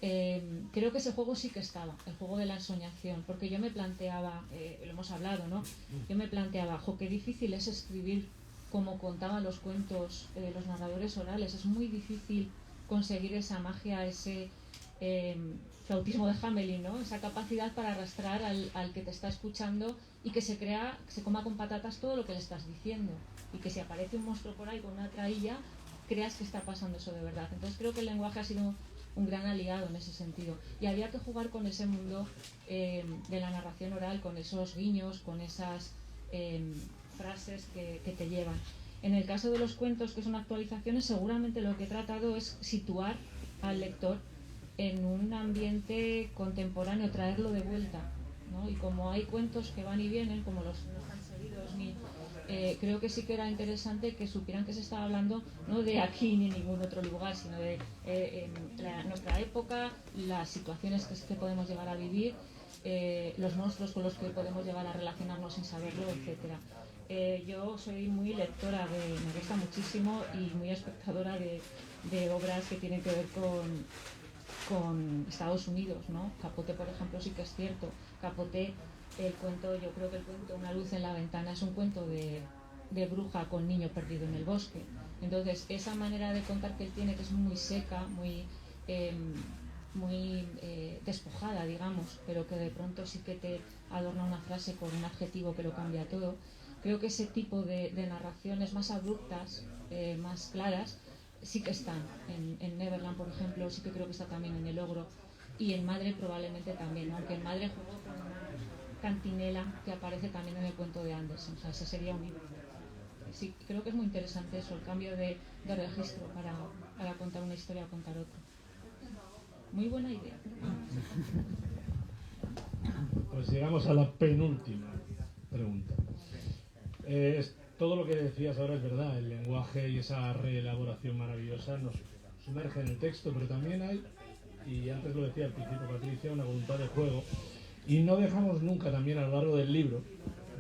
Creo que ese juego sí que estaba, el juego de la ensoñación, porque yo me planteaba, lo hemos hablado, ¿no?, yo me planteaba, qué difícil es escribir como contaban los cuentos los narradores orales. Es muy difícil conseguir esa magia, ese autismo de Hamelin, ¿no?, esa capacidad para arrastrar al que te está escuchando y que se coma con patatas todo lo que le estás diciendo, y que si aparece un monstruo por ahí con una traílla, creas que está pasando eso de verdad. Entonces creo que el lenguaje ha sido un gran aliado en ese sentido, y había que jugar con ese mundo de la narración oral, con esos guiños, con esas frases que te llevan. En el caso de los cuentos, que son actualizaciones, seguramente lo que he tratado es situar al lector en un ambiente contemporáneo, traerlo de vuelta, ¿no? Y como hay cuentos que van y vienen, como los tan seguidos, creo que sí que era interesante que supieran que se estaba hablando no de aquí ni en ningún otro lugar, sino de nuestra época, las situaciones que podemos llegar a vivir, los monstruos con los que podemos llegar a relacionarnos sin saberlo, etcétera. Yo soy muy lectora, me gusta muchísimo, y muy espectadora de obras que tienen que ver con Estados Unidos, ¿no? Capote, por ejemplo, sí que es cierto. Capote, el cuento, yo creo que el cuento Una luz en la ventana es un cuento de bruja con niño perdido en el bosque. Entonces, esa manera de contar que él tiene, que es muy seca, muy despojada, digamos, pero que de pronto sí que te adorna una frase con un adjetivo que lo cambia todo. Creo que ese tipo de narraciones más abruptas, más claras, sí que están. En Neverland, por ejemplo, sí que creo que está también en El ogro, y en Madre probablemente también, aunque en Madre jugó con una cantinela que aparece también en el cuento de Andersen. O sea, ese sería un libro. Sí, creo que es muy interesante eso, el cambio de registro para contar una historia o contar otra. Muy buena idea. Pues llegamos a la penúltima pregunta. Todo lo que decías ahora es verdad, el lenguaje y esa reelaboración maravillosa nos sumerge en el texto, pero también hay, y antes lo decía al principio Patricia, una voluntad de juego, y no dejamos nunca también a lo largo del libro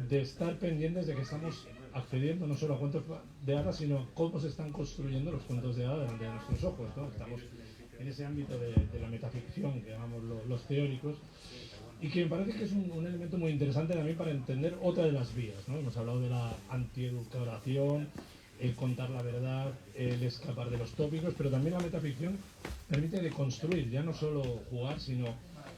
de estar pendientes de que estamos accediendo no solo a cuentos de hadas, sino a cómo se están construyendo los cuentos de hadas delante de nuestros ojos, ¿no? Estamos en ese ámbito de la metaficción, que llamamos los teóricos, y que me parece que es un elemento muy interesante también para entender otra de las vías, ¿no? Hemos hablado de la antiedulcoración, el contar la verdad, el escapar de los tópicos, pero también la metaficción permite deconstruir, ya no solo jugar, sino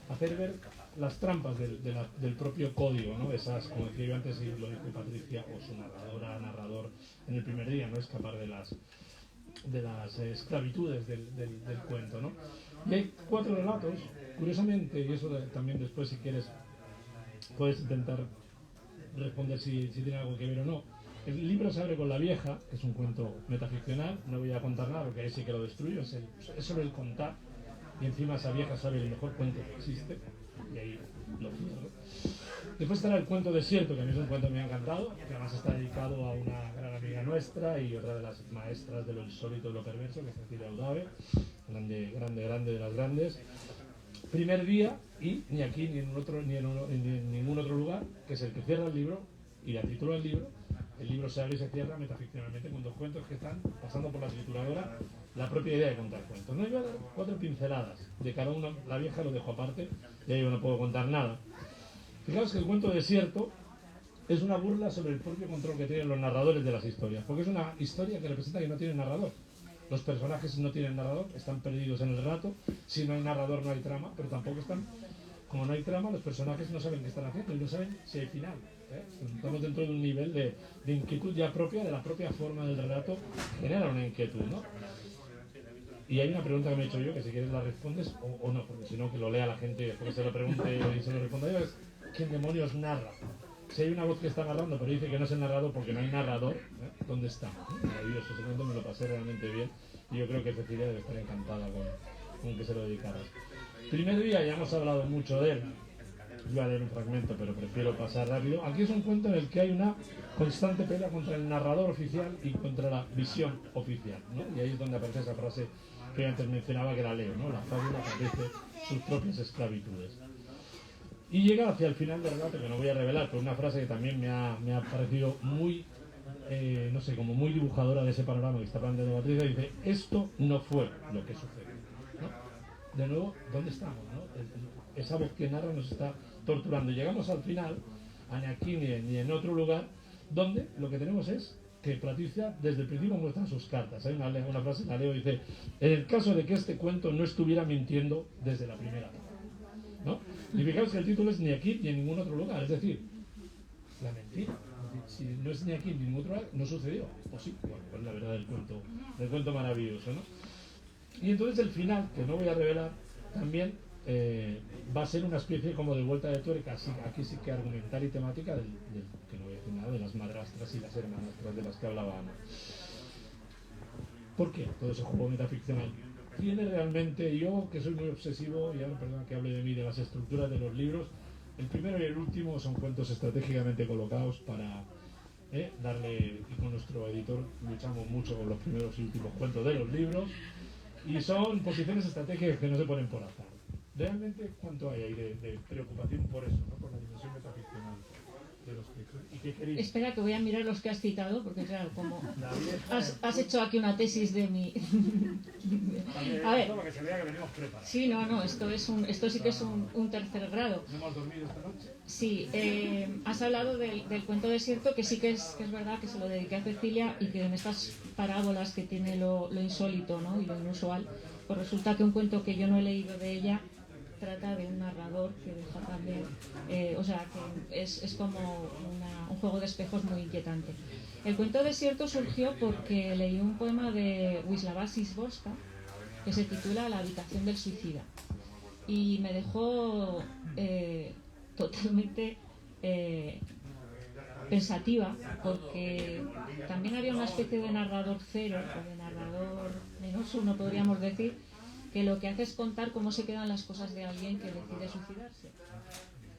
hacer ver las trampas del propio código, ¿no? Esas, como decía yo antes, y lo dijo Patricia, o su narrador en el primer día, no escapar de las esclavitudes del cuento, ¿no? Y hay 4 relatos, curiosamente, y eso también después, si quieres, puedes intentar responder si tiene algo que ver o no. El libro se abre con La vieja, que es un cuento metaficcional, no voy a contar nada porque ahí sí que lo destruyo, es solo el contar, y encima esa vieja sabe el mejor cuento que existe, y ahí lo cierro. Después estará el cuento Desierto, que a mí es un cuento que me ha encantado, que además está dedicado a una gran amiga nuestra y otra de las maestras de lo insólito y lo perverso, que es Cecilia Udave, grande de las grandes. Primer día, y ni aquí ni en ningún otro lugar, que es el que cierra el libro y da título al libro. El libro se abre y se cierra metaficcionalmente con 2 cuentos que están pasando por la trituradora la propia idea de contar cuentos. No, yo voy a dar 4 pinceladas de cada uno. La vieja lo dejo aparte, ya yo no puedo contar nada. Fijaos que el cuento Desierto es una burla sobre el propio control que tienen los narradores de las historias, porque es una historia que representa que no tiene narrador. Los personajes no tienen narrador, están perdidos en el relato. Si no hay narrador no hay trama, pero tampoco están... Como no hay trama, los personajes no saben qué están haciendo y no saben si hay final. Estamos dentro de un nivel de inquietud ya propia, de la propia forma del relato, genera una inquietud, ¿no? Y hay una pregunta que me he hecho yo, que si quieres la respondes o no, porque si no, que lo lea la gente, porque se lo pregunte y se lo responda yo, es ¿quién demonios narra? Si hay una voz que está narrando, pero dice que no es el narrador porque no hay narrador, ¿dónde está? Maravilloso, ese momento me lo pasé realmente bien y yo creo que Cecilia debe estar encantada con que se lo dedicaras. Primer día, ya hemos hablado mucho de él. Voy a leer un fragmento, pero prefiero pasar rápido. Aquí es un cuento en el que hay una constante pelea contra el narrador oficial y contra la visión oficial, ¿no? Y ahí es donde aparece esa frase que antes mencionaba, que la leo, ¿no? La fábula aparece sus propias esclavitudes. Y llega hacia el final del relato, que no voy a revelar, pero una frase que también me ha parecido muy, no sé, como muy dibujadora de ese panorama que está planteando Patricia. Dice, esto no fue lo que sucedió, ¿no? De nuevo, ¿dónde estamos, no? Esa voz que narra nos está torturando. Llegamos al final, ni aquí ni en otro lugar, donde lo que tenemos es que Patricia desde el principio muestra sus cartas. Hay una frase, la leo, dice, en el caso de que este cuento no estuviera mintiendo desde la primera vez, ¿no? Y fijaos que el título es ni aquí ni en ningún otro lugar, es decir, la mentira. Si no es ni aquí ni en ningún otro lugar, no sucedió. O sí, bueno, pues la verdad del cuento maravilloso, ¿no? Y entonces el final, que no voy a revelar, también va a ser una especie como de vuelta de tuerca, así, aquí sí que argumental y temática que no voy a decir nada, de las madrastras y las hermanastras de las que hablaba Ana. ¿Por qué todo ese juego metaficcional? Tiene realmente, yo que soy muy obsesivo, y ahora perdona que hable de mí, de las estructuras de los libros, el primero y el último son cuentos estratégicamente colocados para darle, y con nuestro editor luchamos mucho con los primeros y últimos cuentos de los libros, y son posiciones estratégicas que no se ponen por azar. Realmente, ¿cuánto hay ahí de preocupación por eso, ¿no? Por la dimensión metaficcional de los textos? ¿Y qué queréis? Espera que voy a mirar los que has citado, porque claro, como La vieja, has hecho aquí una tesis de mi... A ver, para que se vea que venimos preparados. sí, no, esto sí que es un tercer grado. ¿No hemos dormido esta noche? Sí, has hablado del cuento desierto, que sí que es verdad que se lo dediqué a Cecilia, y que en estas parábolas que tiene lo insólito, ¿no? Y lo inusual, pues resulta que un cuento que yo no he leído de ella trata de un narrador que deja también, o sea, que es como un juego de espejos muy inquietante. El cuento desierto surgió porque leí un poema de Wisława Szymborska que se titula La habitación del suicida, y me dejó totalmente pensativa, porque también había una especie de narrador cero o de narrador menos uno, podríamos decir, que lo que hace es contar cómo se quedan las cosas de alguien que decide suicidarse,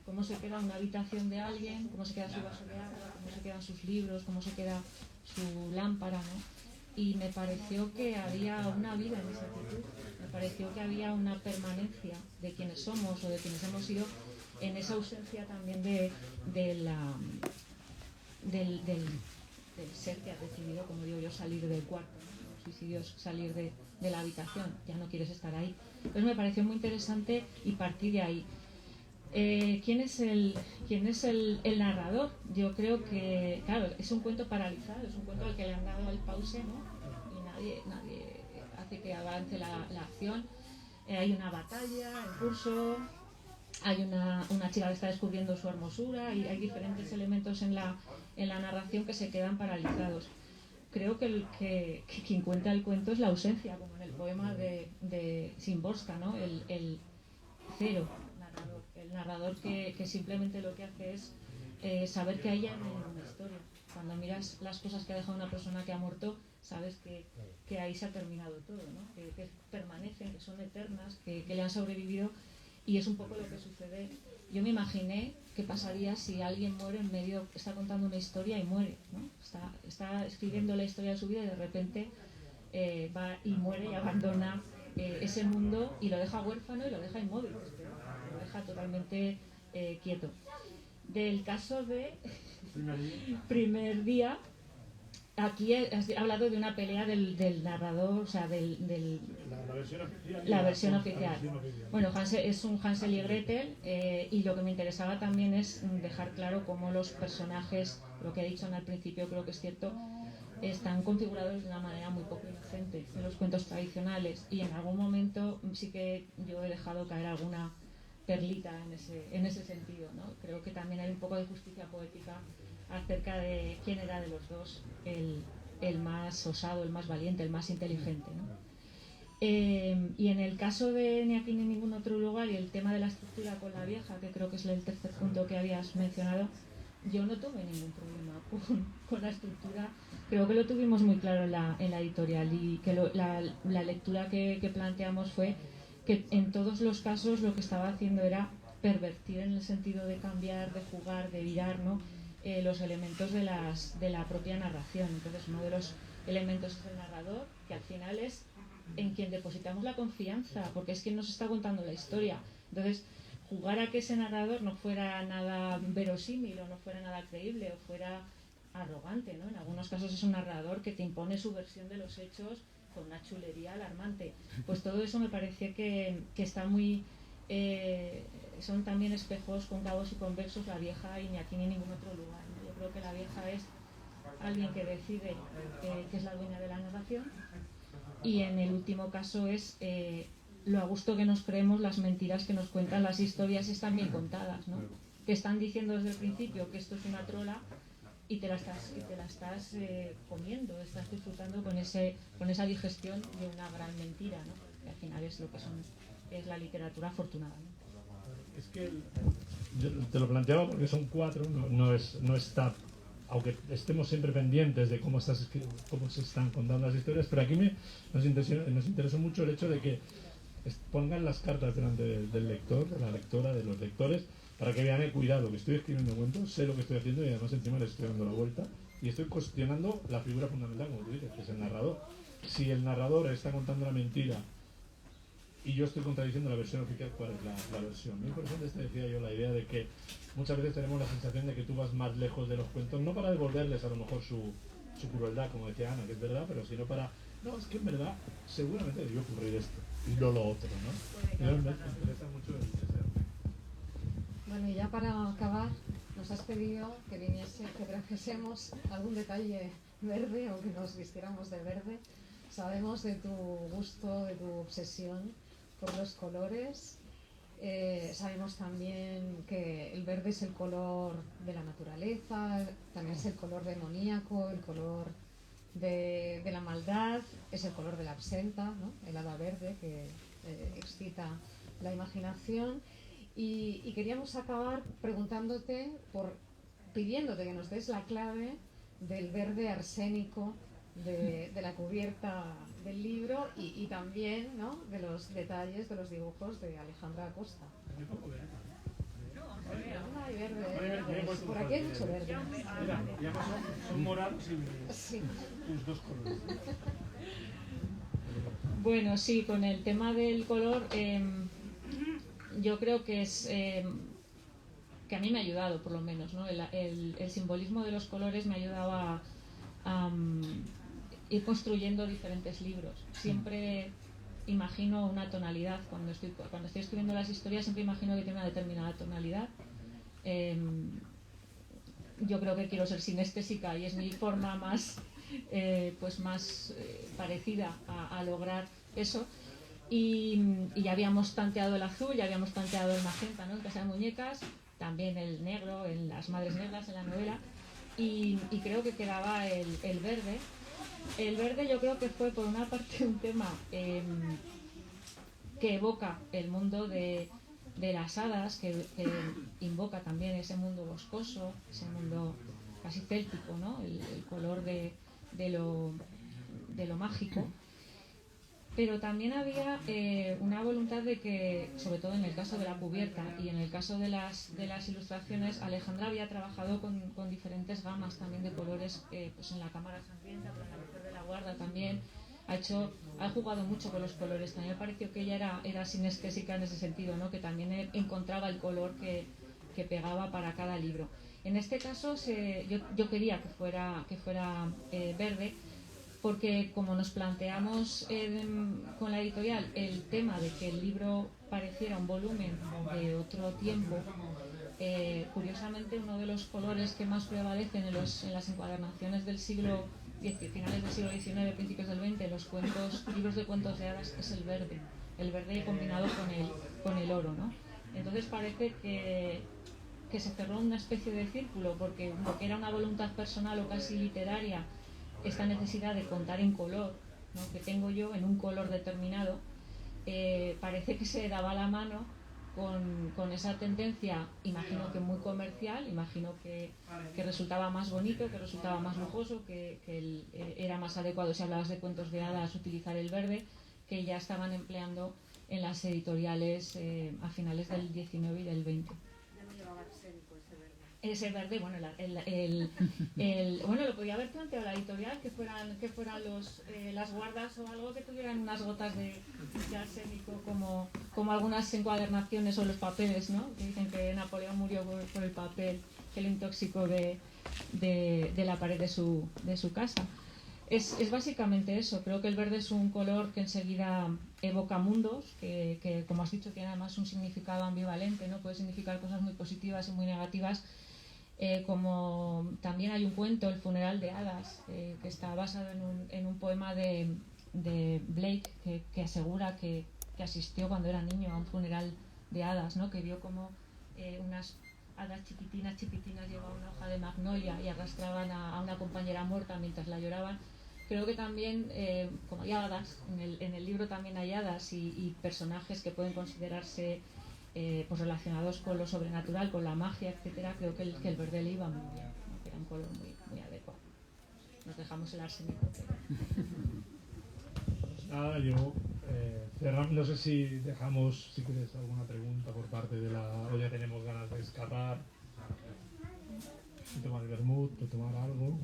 cómo se queda una habitación de alguien, cómo se queda su vaso de agua, cómo se quedan sus libros, cómo se queda su lámpara, ¿no? Y me pareció que había una vida en esa actitud, me pareció que había una permanencia de quienes somos o de quienes hemos sido en esa ausencia también del ser que ha decidido, como digo yo, salir del cuarto, ¿no? El suicidio es salir de la habitación, ya no quieres estar ahí. Entonces me pareció muy interesante y partí de ahí. ¿Quién es el narrador? Yo creo que, claro, es un cuento paralizado, es un cuento al que le han dado el pause, ¿no? Y nadie hace que avance la acción. Hay una batalla en curso, hay una chica que está descubriendo su hermosura, y hay diferentes elementos en la narración que se quedan paralizados. Creo que quien cuenta el cuento es la ausencia, como en el poema de Szymborska, ¿no? El cero narrador, el narrador que simplemente lo que hace es saber que hay ya una historia. Cuando miras las cosas que ha dejado una persona que ha muerto, sabes que ahí se ha terminado todo, ¿no? Que permanecen, que son eternas, que le han sobrevivido, y es un poco lo que sucede. Yo me imaginé qué pasaría si alguien muere en medio, está contando una historia y muere, ¿no? Está escribiendo la historia de su vida y de repente va y muere y abandona ese mundo y lo deja huérfano y lo deja inmóvil, lo deja totalmente quieto. Del caso de Primer día, aquí has hablado de una pelea del narrador, o sea, la versión oficial. Bueno, es un Hansel y Gretel, y lo que me interesaba también es dejar claro cómo los personajes, lo que he dicho al principio creo que es cierto, están configurados de una manera muy poco inocente en los cuentos tradicionales, y en algún momento sí que yo he dejado caer alguna perlita en ese sentido, ¿no? Creo que también hay un poco de justicia poética acerca de quién era de los dos el más osado, el más valiente, el más inteligente, ¿no? Y en el caso de Ni aquí ni ningún otro lugar, y el tema de la estructura con la vieja, que creo que es el tercer punto que habías mencionado, yo no tuve ningún problema con la estructura. Creo que lo tuvimos muy claro en la editorial, y que la lectura que planteamos fue que en todos los casos lo que estaba haciendo era pervertir, en el sentido de cambiar, de jugar, de virar, ¿no? Los elementos de la propia narración. Entonces, uno de los elementos es el narrador, que al final es en quien depositamos la confianza, porque es quien nos está contando la historia. Entonces, jugar a que ese narrador no fuera nada verosímil, o no fuera nada creíble, o fuera arrogante, ¿no? En algunos casos es un narrador que te impone su versión de los hechos con una chulería alarmante. Pues todo eso me parece que está muy... son también espejos cóncavos y convexos, la vieja y Ni aquí ni ningún otro lugar, ¿no? Yo creo que la vieja es alguien que decide que es la dueña de la narración, y en el último caso es lo a gusto que nos creemos las mentiras que nos cuentan las historias, están bien contadas, ¿no? Que están diciendo desde el principio que esto es una trola, y te la estás comiendo, estás disfrutando con esa digestión de una gran mentira, ¿no? Que al final es lo que son es la literatura afortunada, ¿no? Es que yo te lo planteaba porque son 4, no está, aunque estemos siempre pendientes de cómo se están contando las historias, pero aquí nos interesó mucho el hecho de que pongan las cartas delante del lector, de la lectora, de los lectores, para que vean, cuidado, que estoy escribiendo cuentos, sé lo que estoy haciendo y además encima les estoy dando la vuelta y estoy cuestionando la figura fundamental, como tú dices, que es el narrador. Si el narrador está contando la mentira y yo estoy contradiciendo la versión oficial, ¿cuál es la versión? Muy interesante te decía yo la idea de que muchas veces tenemos la sensación de que tú vas más lejos de los cuentos, no para devolverles a lo mejor su crueldad, como decía Ana, que es verdad, pero sino para, no, es que en verdad seguramente debió ocurrir esto y no lo otro, ¿no? Me interesa mucho ese. Bueno, y ya para acabar, nos has pedido que trajésemos algún detalle verde o que nos vistiéramos de verde. Sabemos de tu gusto, de tu obsesión por los colores. Sabemos también que el verde es el color de la naturaleza, también es el color demoníaco, el color de la maldad, es el color de la absenta, ¿no? El hada verde que excita la imaginación. Y queríamos acabar pidiéndote que nos des la clave del verde arsénico de la cubierta del libro y también, ¿no?, de los detalles de los dibujos de Alejandra Acosta. No hay verde. Por aquí hay mucho verde. Son morados y Sí. tus dos colores. Bueno, sí, con el tema del color, yo creo que es que a mí me ha ayudado, por lo menos, ¿no? El simbolismo de los colores me ha ayudado a ir construyendo diferentes libros. Siempre imagino una tonalidad. Cuando estoy escribiendo las historias, siempre imagino que tiene una determinada tonalidad. Yo creo que quiero ser sinestésica y es mi forma más parecida a lograr eso. Y ya habíamos tanteado el azul, ya habíamos tanteado el magenta, ¿no?, en Casa de Muñecas, también el negro en Las Madres Negras, en la novela, y creo que quedaba el verde. El verde yo creo que fue por una parte un tema que evoca el mundo de las hadas, que invoca también ese mundo boscoso, ese mundo casi céltico, ¿no?, el color de lo mágico. Pero también había una voluntad de que, sobre todo en el caso de la cubierta y en el caso de las ilustraciones, Alejandra había trabajado con diferentes gamas también de colores, pues en La Cámara Sangrienta, pero en La Mujer de la Guarda también. Ha jugado mucho con los colores. También me pareció que ella era sinestésica en ese sentido, ¿no?, que también encontraba el color que pegaba para cada libro. En este caso yo quería que fuera verde, porque como nos planteamos con la editorial el tema de que el libro pareciera un volumen de otro tiempo, curiosamente uno de los colores que más prevalecen en las encuadernaciones del finales del siglo XIX, principios del XX, libros de cuentos de hadas, es el verde combinado con el oro, ¿no? Entonces parece que se cerró una especie de círculo, porque lo que era una voluntad personal o casi literaria, esta necesidad de contar en color, ¿no?, que tengo yo en un color determinado, parece que se daba la mano con esa tendencia, imagino que muy comercial, imagino que resultaba más bonito, que resultaba más lujoso, que era más adecuado, si hablabas de cuentos de hadas, utilizar el verde, que ya estaban empleando en las editoriales a finales del 19 y del 20. Ese verde, bueno, bueno, lo podía haber planteado la editorial, que fueran las guardas o algo que tuvieran unas gotas de arsénico, como algunas encuadernaciones o los papeles, ¿no?, que dicen que Napoleón murió por el papel que le intoxicó de la pared de su casa. Es básicamente eso. Creo que el verde es un color que enseguida evoca mundos, que como has dicho tiene además un significado ambivalente, ¿no? Puede significar cosas muy positivas y muy negativas. Como también hay un cuento, El funeral de hadas, que está basado en un poema de Blake, que asegura que asistió cuando era niño a un funeral de hadas, ¿no?, que vio como unas hadas chiquitinas llevaban una hoja de magnolia y arrastraban a una compañera muerta mientras la lloraban. creo que también, como hay hadas, en el libro también hay hadas y personajes que pueden considerarse pues relacionados con lo sobrenatural, con la magia, etcétera. Creo que el verde le iba muy bien, ¿no? Que era un color muy adecuado. Nos dejamos el arsénico. Nada, yo cerramos. No sé si dejamos, si quieres, alguna pregunta por parte de la... O ya tenemos ganas de escapar. Tomar el vermut, o tomar algo.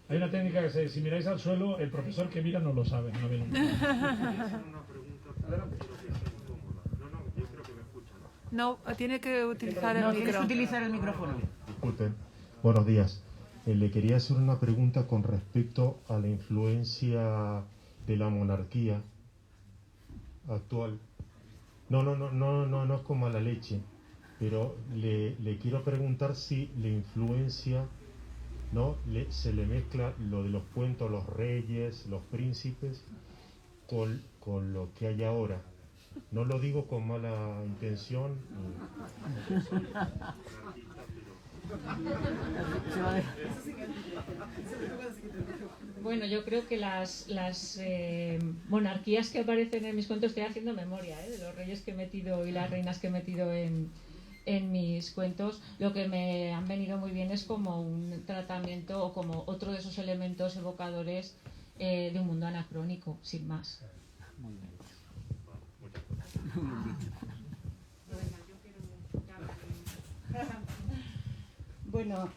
Hay una técnica que si miráis al suelo, el profesor que mira no lo sabe. No ve nunca. No, tiene que utilizar No, el tienes que micro. utilizar el micrófono. Disculpen, buenos días. Le quería hacer una pregunta con respecto a la influencia de la monarquía actual. No es como a la leche, pero le quiero preguntar si la influencia, ¿no? Se le mezcla lo de los cuentos, los reyes, los príncipes, con lo que hay ahora. No lo digo con mala intención. Bueno, yo creo que las monarquías que aparecen en mis cuentos, estoy haciendo memoria de los reyes que he metido y las reinas que he metido en mis cuentos, lo que me han venido muy bien es como un tratamiento o como otro de esos elementos evocadores de un mundo anacrónico, sin más. Muy bien. Bueno,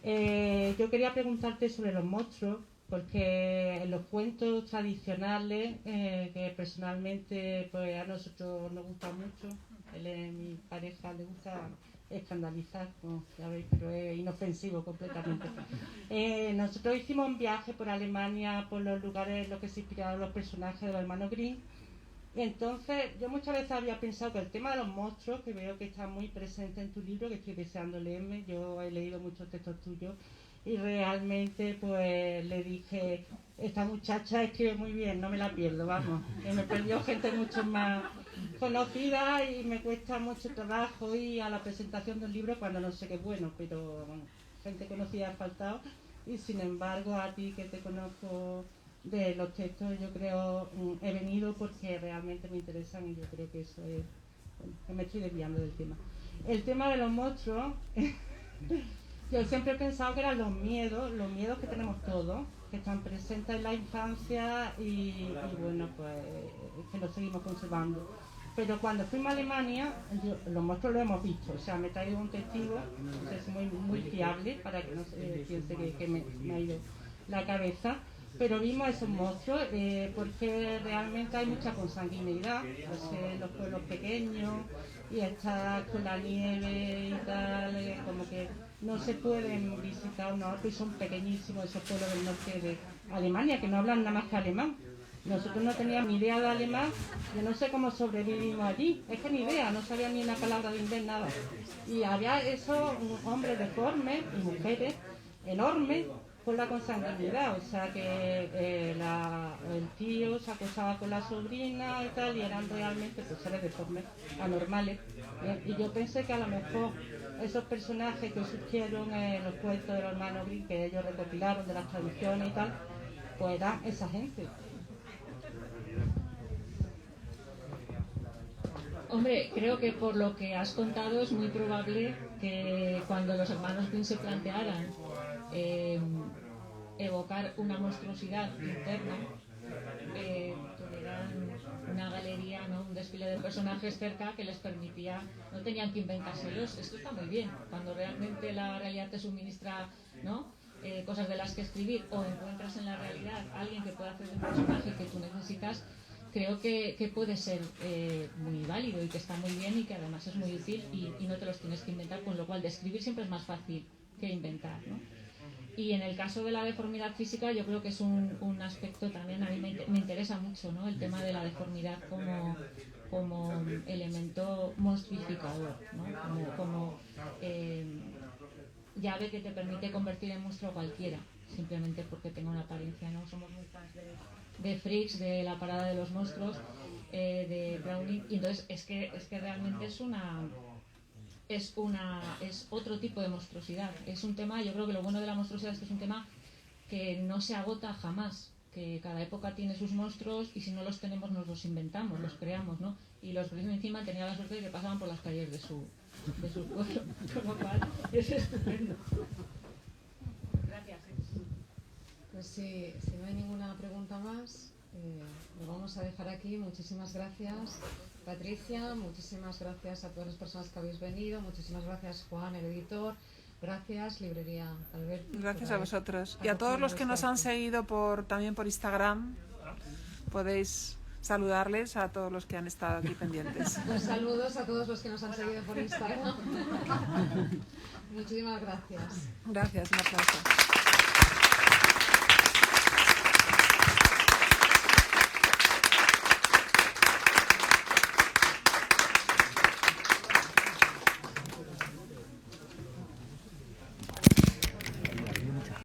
yo quería preguntarte sobre los monstruos, porque en los cuentos tradicionales, que personalmente pues a nosotros nos gusta mucho, mi pareja le gusta escandalizar, como sabéis, pero es inofensivo completamente. Nosotros hicimos un viaje por Alemania, por los lugares en los que se inspiraron los personajes de los hermanos Grimm. Y entonces yo muchas veces había pensado que el tema de los monstruos, que veo que está muy presente en tu libro, que estoy deseando leerme, yo he leído muchos textos tuyos, y realmente pues le dije, esta muchacha escribe muy bien, no me la pierdo, vamos, que me perdió gente mucho más conocida y me cuesta mucho trabajo ir a la presentación de un libro cuando no sé qué es bueno, pero bueno, gente conocida ha faltado, y sin embargo a ti que te conozco de los textos, yo creo, he venido porque realmente me interesan y yo creo que eso es, bueno, que me estoy desviando del tema. El tema de los monstruos, yo siempre he pensado que eran los miedos que tenemos todos, que están presentes en la infancia y bueno, pues que los seguimos conservando. Pero cuando fuimos a Alemania, los monstruos los hemos visto, o sea, me he traído un testigo, no sé si muy fiable, para que no se piense que me ha ido la cabeza. Pero vimos esos monstruos porque realmente hay mucha consanguinidad, pues, los pueblos pequeños y estar con la nieve y tal, como que no se pueden visitar unos otros y son pequeñísimos esos pueblos del norte de Alemania, que no hablan nada más que alemán. Nosotros no teníamos ni idea de alemán, yo no sé cómo sobrevivimos allí, es que ni idea, no sabía ni una palabra de inglés, nada. Y había esos hombres deformes y mujeres enormes, con la consanguinidad, o sea que el tío se acostaba con la sobrina y tal, y eran realmente pues, seres deformes, anormales. Y yo pensé que a lo mejor esos personajes que surgieron en los cuentos de los hermanos Grimm, que ellos recopilaron de las tradiciones y tal, pues eran esa gente. Hombre, creo que por lo que has contado es muy probable que cuando los hermanos Grimm se plantearan evocar una monstruosidad interna, tuvieran una galería, ¿no? Un desfile de personajes cerca que les permitía, no tenían que inventárselos. Esto está muy bien, cuando realmente la realidad te suministra, ¿no? Cosas de las que escribir, o encuentras en la realidad a alguien que pueda hacer un personaje que tú necesitas. Creo que puede ser muy válido y que está muy bien y que además es muy útil y no te los tienes que inventar, con lo cual de escribir siempre es más fácil que inventar, ¿no? Y en el caso de la deformidad física yo creo que es un aspecto también, a mí me interesa mucho, ¿no? El tema de la deformidad como elemento monstruificador, ¿no? Como llave que te permite convertir en monstruo a cualquiera, simplemente porque tenga una apariencia, ¿no? Somos muy fans de Freaks, de La parada de los monstruos, de Browning, y entonces es que realmente es es otro tipo de monstruosidad. Es un tema, yo creo que lo bueno de la monstruosidad es que es un tema que no se agota jamás, que cada época tiene sus monstruos y si no los tenemos nos los inventamos, los creamos, ¿no? Y los Grimm encima tenían la suerte de que pasaban por las calles de su pueblo, con lo cual es estupendo. Gracias. Pues si no hay ninguna pregunta más, lo vamos a dejar aquí. Muchísimas gracias, Patricia, muchísimas gracias a todas las personas que habéis venido, muchísimas gracias, Juan, el editor, gracias, Librería Alberti. Gracias a vosotros. Y a todos los que nos han seguido también por Instagram, podéis saludarles a todos los que han estado aquí pendientes. Pues saludos a todos los que nos han seguido por Instagram. Muchísimas gracias. Gracias, un aplauso.